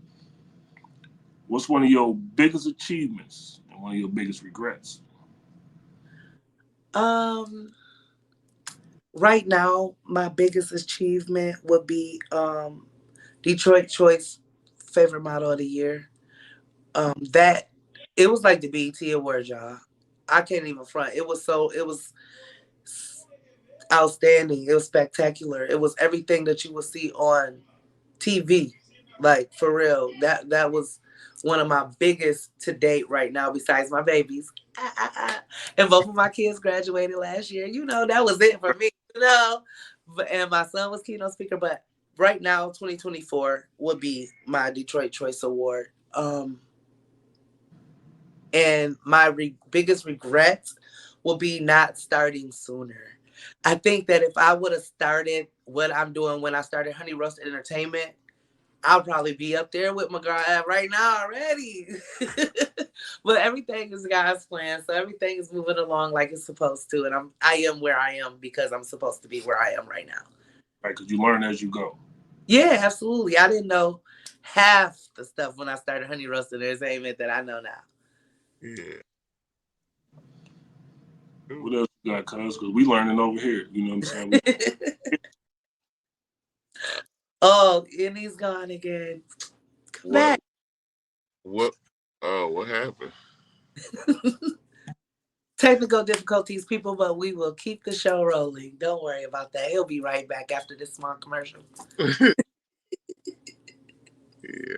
What's one of your biggest achievements and one of your biggest regrets?
Right now, my biggest achievement would be Detroit Choice Favorite Model of the Year. That it was like the BET Awards, y'all. I can't even front. It was outstanding. It was spectacular. It was everything that you would see on TV. Like, for real. That was one of my biggest to date right now, besides my babies. And both of my kids graduated last year. That was it for me. And my son was keynote speaker. But right now, 2024 would be my Detroit Choice Award. And my biggest regret will be not starting sooner. I think that if I would have started what I'm doing when I started Honey Roasted Entertainment, I'll probably be up there with my girl right now already. But everything is God's plan, so everything is moving along like it's supposed to, and I am where I am because I'm supposed to be where I am right now.
Right, because you learn as you go.
Yeah, absolutely. I didn't know half the stuff when I started Honey Roasted Entertainment that I know now.
Yeah.
What else you got, cuz? Because we learning over here. You know what I'm saying?
Oh, and he's gone again. Come back.
What happened?
Technical difficulties, people, but we will keep the show rolling. Don't worry about that. He'll be right back after this small commercial.
Yeah,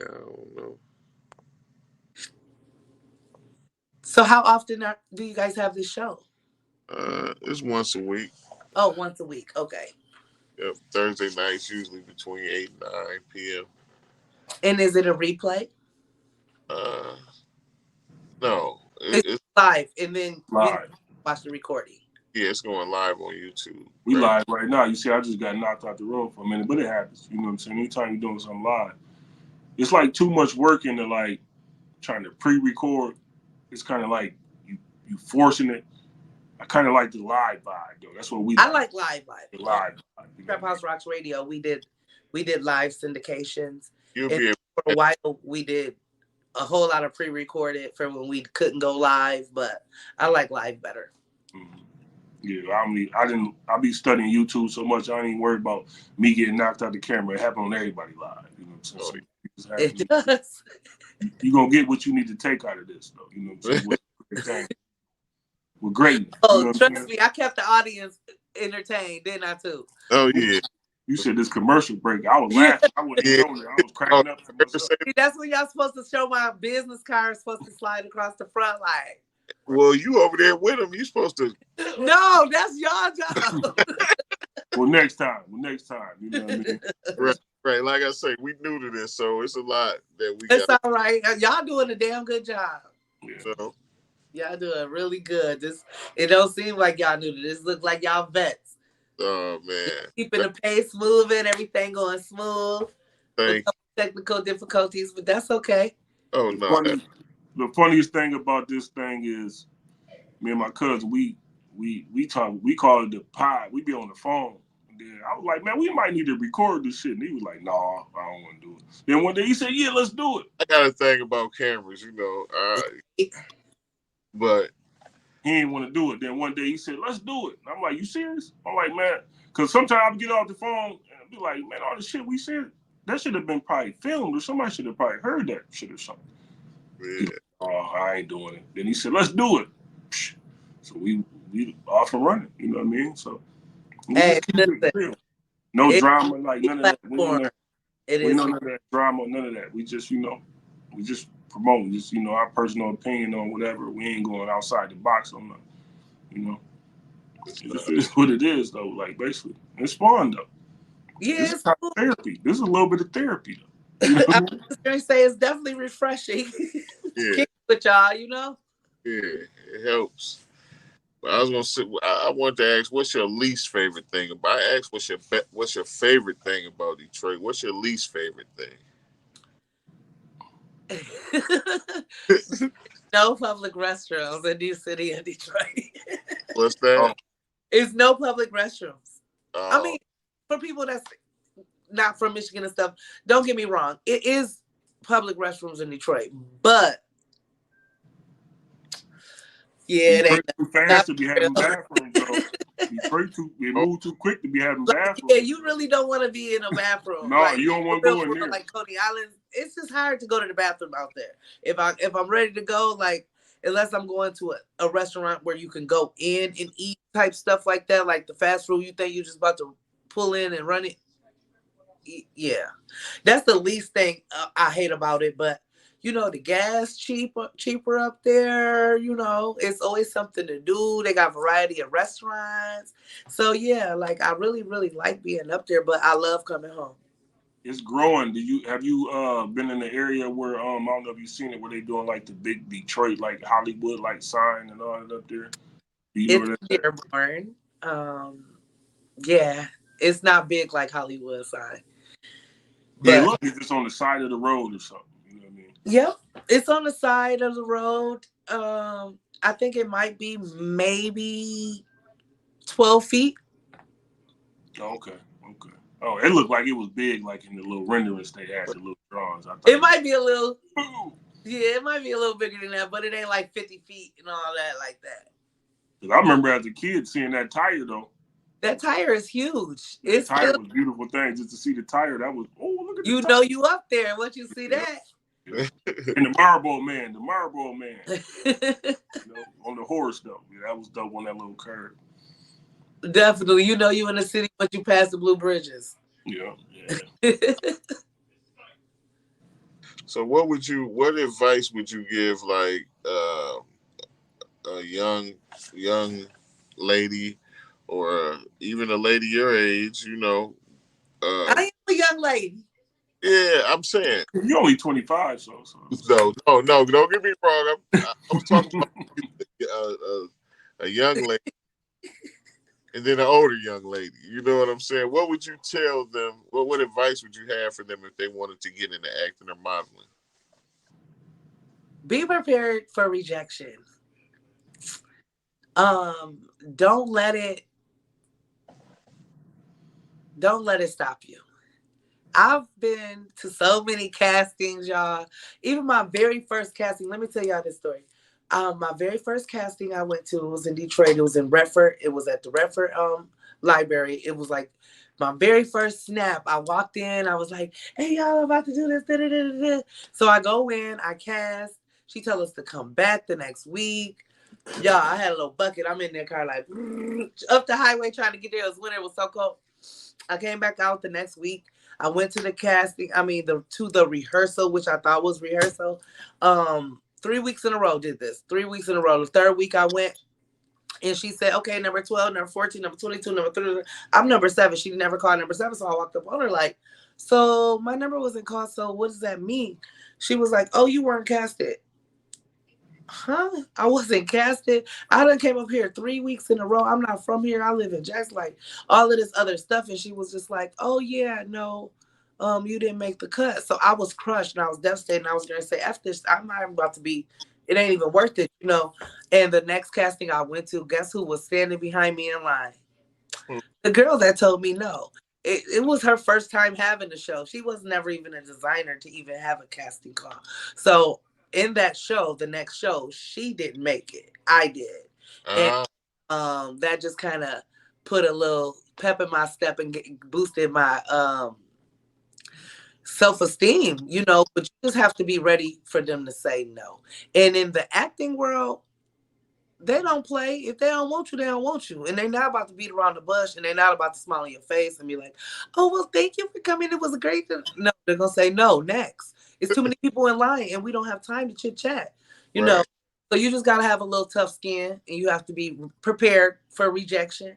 I don't know.
So how often do you guys have this show?
It's once a week.
Oh, once a week. Okay.
Yep, Thursday nights, usually between 8 and 9 p.m.
And is it a replay?
No.
It's live, and then
live.
Watch the recording.
Yeah, it's going live on YouTube.
We live right now. You see, I just got knocked out the room for a minute, but it happens. You know what I'm saying? Anytime you're doing something live, it's like too much work into like trying to pre-record. It's kind of like you forcing it. I kind of like the live vibe, though. That's what we.
I like live vibe.
The live vibe.
Trap House Rocks Radio. We did live syndications.
You'll be able
for a while. We did a whole lot of pre-recorded for when we couldn't go live, but I like live better.
Mm-hmm. Yeah, I be studying YouTube so much. I ain't even worried about me getting knocked out the camera. It happened on everybody live. You know what I'm saying? So
it does.
You're going to get what you need to take out of this, though. You know what I'm saying? With greatness.
Oh,
you know
trust me, I kept the audience entertained, didn't I, too?
Oh, yeah.
You said this commercial break. I was laughing. I wasn't even on there. I was cracking up to myself.
See, that's when y'all supposed to show my business card supposed to slide across the front like.
Well, you over there with them. You supposed to.
No, that's y'all job.
Well, next time. You know what I mean?
Right. Like I say, we new to this, so it's a lot that we
It's
got.
all right. Y'all doing a damn good job.
Yeah.
So,
Y'all doing really good. It don't seem like y'all new to this. Look like y'all vets.
oh man,
Keeping the pace moving, everything going smooth.
thank you.
Technical difficulties, but that's okay.
Oh no,
The funniest thing about this thing is, me and my cousin, we talk. We call it the pod. We be on the phone. And then I was like, man, we might need to record this shit. And he was like, nah, I don't want to do it. Then one day he said, yeah, let's do it.
I got a thing about cameras, you know. But
he didn't want to do it. Then one day he said, let's do it. And I'm like, you serious? I'm like, man, because sometimes I get off the phone and be like, man, all the shit we said, that should have been probably filmed or somebody should have probably heard that shit or something.
yeah.
Like, oh, I ain't doing it. Then he said, let's do it. So we off and running, you know what I mean? So
hey, listen,
no drama, like none of that. We
is
none of that drama, none of that. We just, we just promote, just, our personal opinion on whatever. We ain't going outside the box on nothing, It's what it is though, like basically. It's fun though.
Yes,
it's cool. Therapy. This is a little bit of therapy though. You know
I was gonna say it's definitely refreshing.
Yeah.
With y'all,
Yeah, it helps. But I was gonna say, I wanted to ask, what's your least favorite thing about? I asked, what's your favorite thing about Detroit? What's your least favorite thing?
No public restrooms in New City and Detroit.
What's that?
It's no public restrooms. I mean, for people that's not from Michigan and stuff, don't get me wrong. It is public restrooms in Detroit, but yeah,
Detroit too fast to be having bathrooms, though. Detroit they move too quick to be having bathrooms.
Yeah, you really don't want to be in a bathroom.
No, you don't want to go in there.
Like Coney Island, it's just hard to go to the bathroom out there. If I'm ready to go, like unless I'm going to a restaurant where you can go in and eat type stuff like that, like the fast food you think you're just about to pull in and run it. Yeah, that's the least thing I hate about it. But the gas cheaper up there. It's always something to do. They got a variety of restaurants. So yeah, like I really, really like being up there, but I love coming home.
It's growing. Have you been in the area where I don't know if you've seen it, where they doing like the big Detroit, like Hollywood, like sign and all that up there?
It's Dearborn. Yeah, it's not big like Hollywood sign.
Yeah, look, it's just on the side of the road or something. You know what I mean?
Yep, it's on the side of the road. I think it might be maybe 12 feet.
Okay. Oh, it looked like it was big, like in the little renderings they had, the little drawings.
It might be a little. Yeah, it might be a little bigger than that, but it ain't like 50 feet and all that like that.
Because I remember as a kid seeing that tire though.
That tire is huge.
The tire was a beautiful thing. Just to see the tire, that was look at the
tire. You up there once you see that.
Yeah. And the Marlboro Man, on the horse though. Yeah, that was dope on that little curve.
Definitely, you in the city once you pass the Blue Bridges.
Yeah.
So what advice would you give like a young lady or even a lady your age,
I am a young lady.
Yeah, I'm saying.
You're only 25, so.
No, don't get me wrong. I was talking about a young lady and then an older young lady. You know what I'm saying? What would you tell them? What advice would you have for them if they wanted to get into acting or modeling?
Be prepared for rejection. Don't let it stop you. I've been to so many castings, y'all. Even my very first casting, let me tell y'all this story. My very first casting I went to was in Detroit. It was in Redford. It was at the Redford library. It was like my very first snap. I walked in. I was like, hey, y'all, I'm about to do this. Da, da, da, da. So I go in. I cast. She told us to come back the next week. Y'all, I had a little bucket. I'm in their car like up the highway trying to get there. It was winter. It was so cold. I came back out the next week. I went to the casting. I mean, to the rehearsal, which I thought was rehearsal. 3 weeks in a row did this. 3 weeks in a row. The third week I went, and she said, "Okay, number 12, number 14, number 22, number 30." I'm number 7. She never called number 7, so I walked up on her like, "So my number wasn't called. So what does that mean?" She was like, "Oh, you weren't casted." Huh? I wasn't casted. I done came up here 3 weeks in a row. I'm not from here. I live in Jackson, like all of this other stuff. And she was just like, "Oh yeah, no, you didn't make the cut." So I was crushed and I was devastated. And I was gonna say, "F this, I'm not about to be, it ain't even worth it, you know." And the next casting I went to, guess who was standing behind me in line? The girl that told me no. It was her first time having the show. She was never even a designer to even have a casting call. So in that show, the next show, she didn't make it. I did. And that just kind of put a little pep in my step and boosted my self-esteem, you know, but you just have to be ready for them to say no. And in the acting world, they don't play. If they don't want you, they don't want you. And they're not about to beat around the bush, and they're not about to smile in your face and be like, "Oh, well, thank you for coming. It was a great..." No, they're going to say no next. It's too many people in line, and we don't have time to chit-chat, you know? So you just got to have a little tough skin, and you have to be prepared for rejection.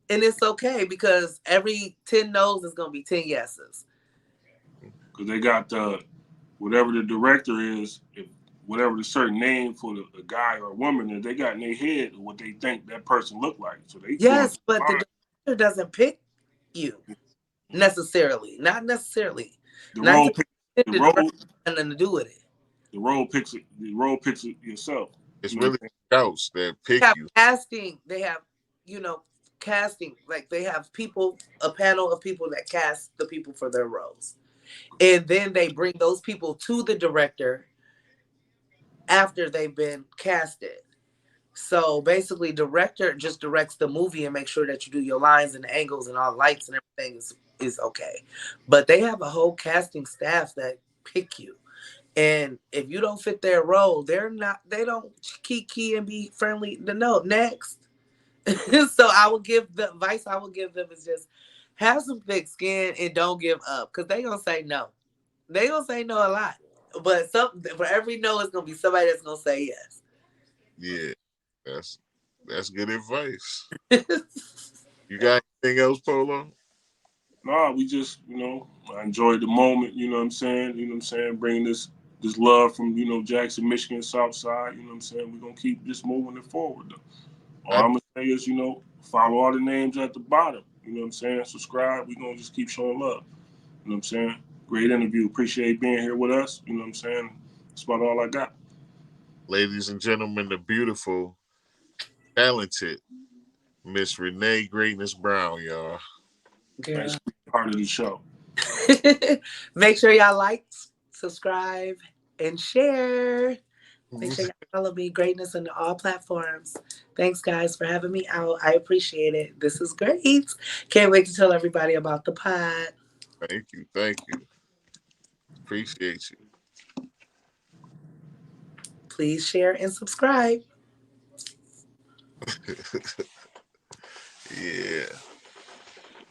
And it's okay, because every 10 no's is going to be 10 yeses.
Because they got whatever the director is, whatever the certain name for a guy or a woman is, they got in their head what they think that person look like. So they
but the director doesn't pick you necessarily. Not necessarily.
The role
nothing to do with it.
The role picks it. The role picks it yourself.
It's really scouts that pick you.
Casting. They have, you know, casting. Like they have people, a panel of people that cast the people for their roles, and then they bring those people to the director after they've been casted. So basically, director just directs the movie and makes sure that you do your lines and the angles and all lights and everything is okay. But they have a whole casting staff that pick you. And if you don't fit their role, they don't key and be friendly. No, next. So the advice I would give them is just have some thick skin and don't give up, because they're going to say no. They're going to say no a lot. But for every no, it's going to be somebody that's going to say yes.
Yeah, that's good advice. You got anything else, Polo?
No, we just, I enjoyed the moment, you know what I'm saying? Bringing this love from, Jackson, Michigan, South Side, you know what I'm saying? We're going to keep just moving it forward, though. All I'm going to say is, follow all the names at the bottom, you know what I'm saying? Subscribe. We're going to just keep showing love, you know what I'm saying? Great interview. Appreciate being here with us, you know what I'm saying? That's about all I got.
Ladies and gentlemen, the beautiful, talented Miss Renee Greatness Brown, y'all.
Thanks for being part of the show.
Make sure y'all like, subscribe, and share. Make sure y'all follow me, Greatness, on all platforms. Thanks, guys, for having me out. I appreciate it. This is great. Can't wait to tell everybody about the pod.
Thank you. Appreciate you.
Please share and subscribe.
Yeah.